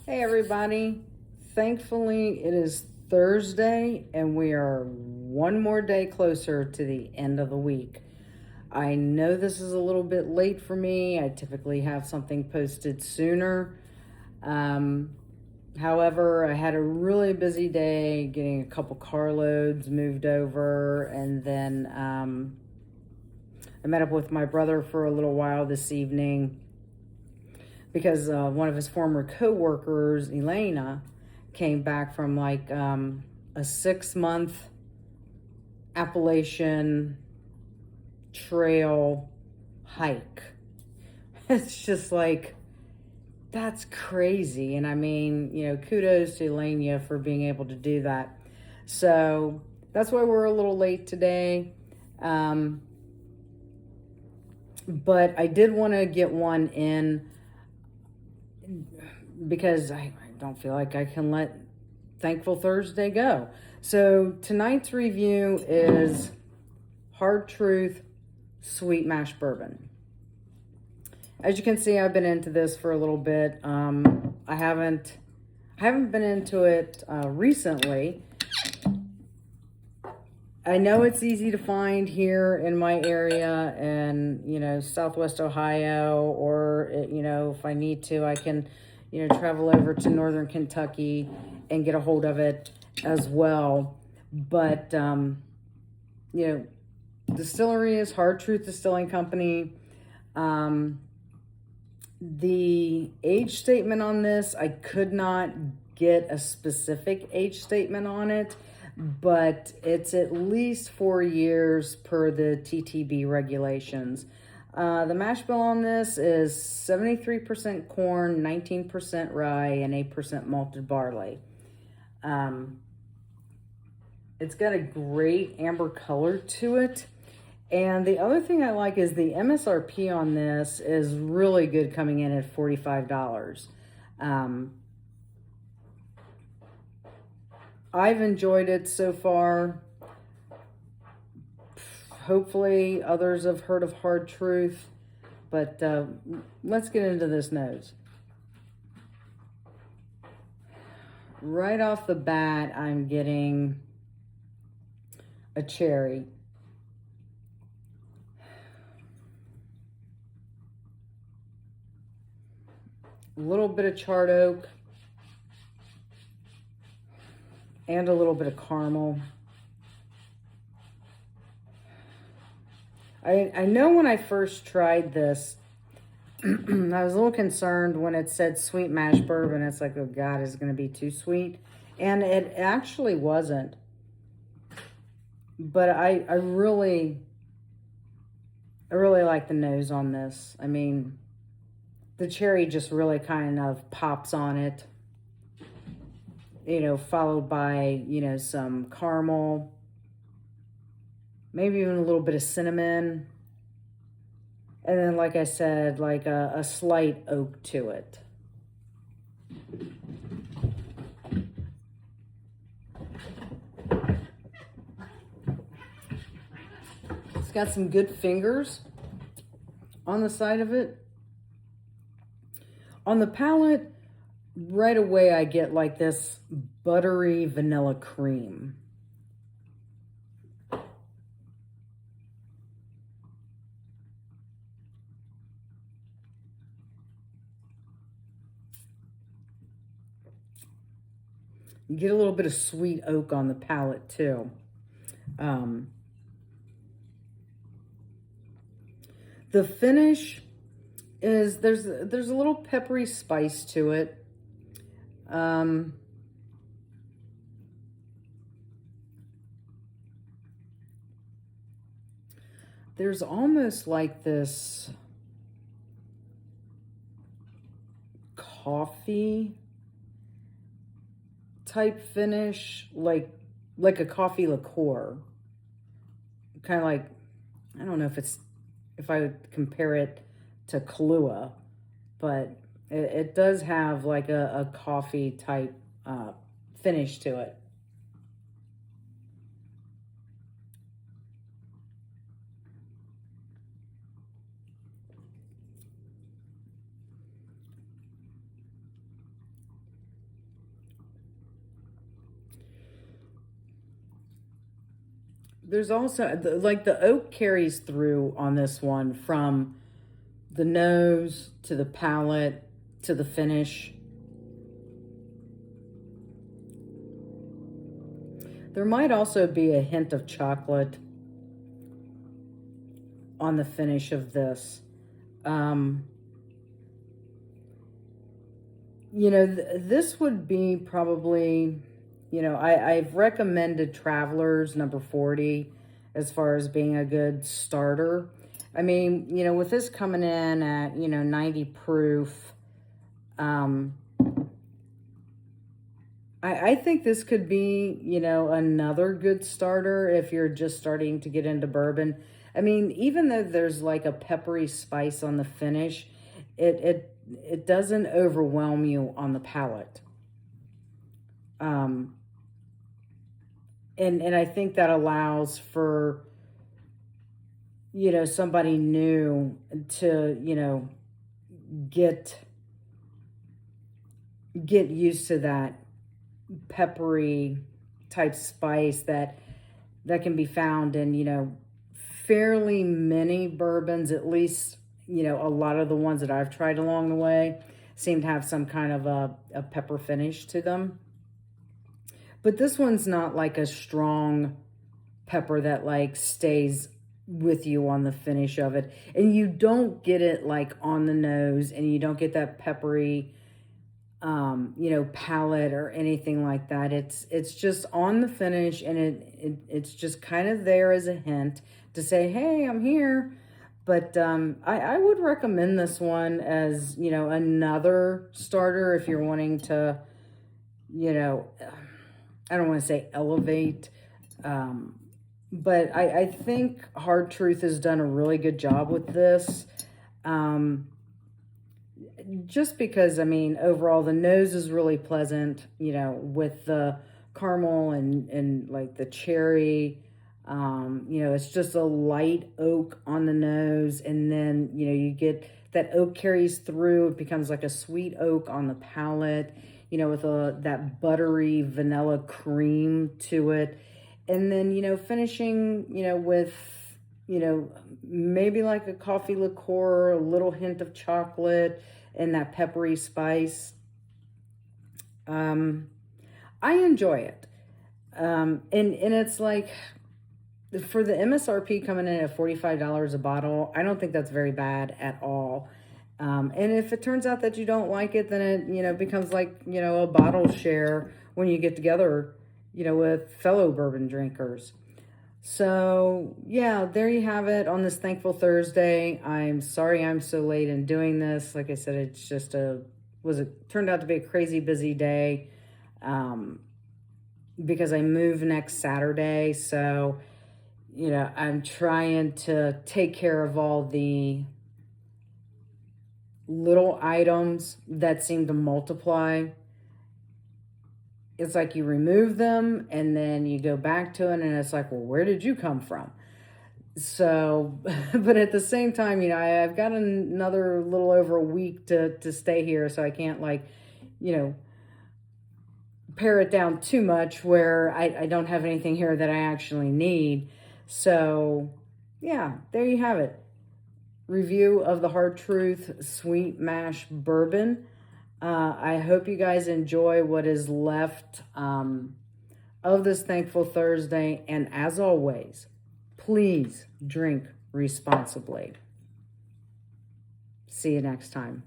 Hey everybody. Thankfully, it is Thursday and we are one more day closer to the end of the week. I know this is a little bit late for me. I typically have something posted sooner. Um, However, I had a really busy day getting a couple carloads moved over, and then I met up with my brother for a little while this evening because one of his former co-workers, Elena, came back from like a 6 month Appalachian trail hike. It's just like, that's crazy. And I mean, kudos to Elena for being able to do that. So that's why we're a little late today. But I did want to get one in because I don't feel like I can let Thankful Thursday go. So tonight's review is Hard Truth Sweet Mash Bourbon. As you can see, I've been into this for a little bit. I haven't been into it recently. I know it's easy to find here in my area and, Southwest Ohio, or, if I need to, I can, travel over to Northern Kentucky and get a hold of it as well. But, distillery is Hard Truth Distilling Company. The age statement on this, I could not get a specific age statement on it, but it's at least 4 years per the TTB regulations. The mash bill on this is 73% corn, 19% rye, and 8% malted barley. It's got a great amber color to it. And the other thing I like is the MSRP on this is really good, coming in at $45. I've enjoyed it so far. Hopefully others have heard of Hard Truth, but let's get into this nose. Right off the bat, I'm getting a cherry. A little bit of charred oak, and a little bit of caramel. I know when I first tried this, I was a little concerned when it said sweet mash bourbon. It's like, oh God, is it going to be too sweet? And it actually wasn't. But I really like the nose on this. I mean, the cherry just really kind of pops on it, followed by, some caramel, maybe even a little bit of cinnamon. And then, like I said, like a slight oak to it. It's got some good fingers on the side of it. On the palate, right away I get like this buttery vanilla cream. You get a little bit of sweet oak on the palate too. The finish is, there's a little peppery spice to it. There's almost like this coffee type finish, like a coffee liqueur. Kind of like, I don't know if I would compare it to Kahlua, but it does have like a coffee type finish to it. There's also, like, the oak carries through on this one from the nose to the palate to the finish. There might also be a hint of chocolate on the finish of this. You know, this would be probably, you know, I've recommended Travelers number 40 as far as being a good starter. I mean, you know, with this coming in at, you know, 90 proof, I think this could be, you know, another good starter if you're just starting to get into bourbon. I mean, even though there's like a peppery spice on the finish, it doesn't overwhelm you on the palate. And I think that allows for, you know, somebody new to, you know, get used to that peppery type spice that can be found in, you know, fairly many bourbons. At least, you know, a lot of the ones that I've tried along the way seem to have some kind of a pepper finish to them. But this one's not like a strong pepper that like stays with you on the finish of it. And you don't get it like on the nose, and you don't get that peppery you know, palate or anything like that. It's just on the finish, and it's just kind of there as a hint to say, hey, I'm here. But I would recommend this one as, you know, another starter if you're wanting to, you know, I don't want to say elevate, but I think Hard Truth has done a really good job with this. Just because, I mean, overall the nose is really pleasant, you know, with the caramel and like the cherry. You know, it's just a light oak on the nose, and then, you know, you get that oak carries through. It becomes like a sweet oak on the palate, you know, with that buttery vanilla cream to it. And then, you know, finishing, you know, with, you know, maybe like a coffee liqueur, a little hint of chocolate, and that peppery spice. I enjoy it. And it's like, for the MSRP coming in at $45 a bottle, I don't think that's very bad at all. And if it turns out that you don't like it, then it, you know, becomes like, you know, a bottle share when you get together, you know, with fellow bourbon drinkers. So, yeah, there you have it on this Thankful Thursday. I'm sorry I'm so late in doing this. Like I said, it's just turned out to be a crazy busy day, because I move next Saturday. So, you know, I'm trying to take care of all the little items that seem to multiply. It's like you remove them and then you go back to it, and it's like, well, where did you come from? So, but at the same time, you know, I've got another little over a week to stay here, so I can't, like, you know, pare it down too much where I don't have anything here that I actually need. So, yeah, there you have it. Review of the Hard Truth Sweet Mash Bourbon. I hope you guys enjoy what is left of this Thankful Thursday. And as always, please drink responsibly. See you next time.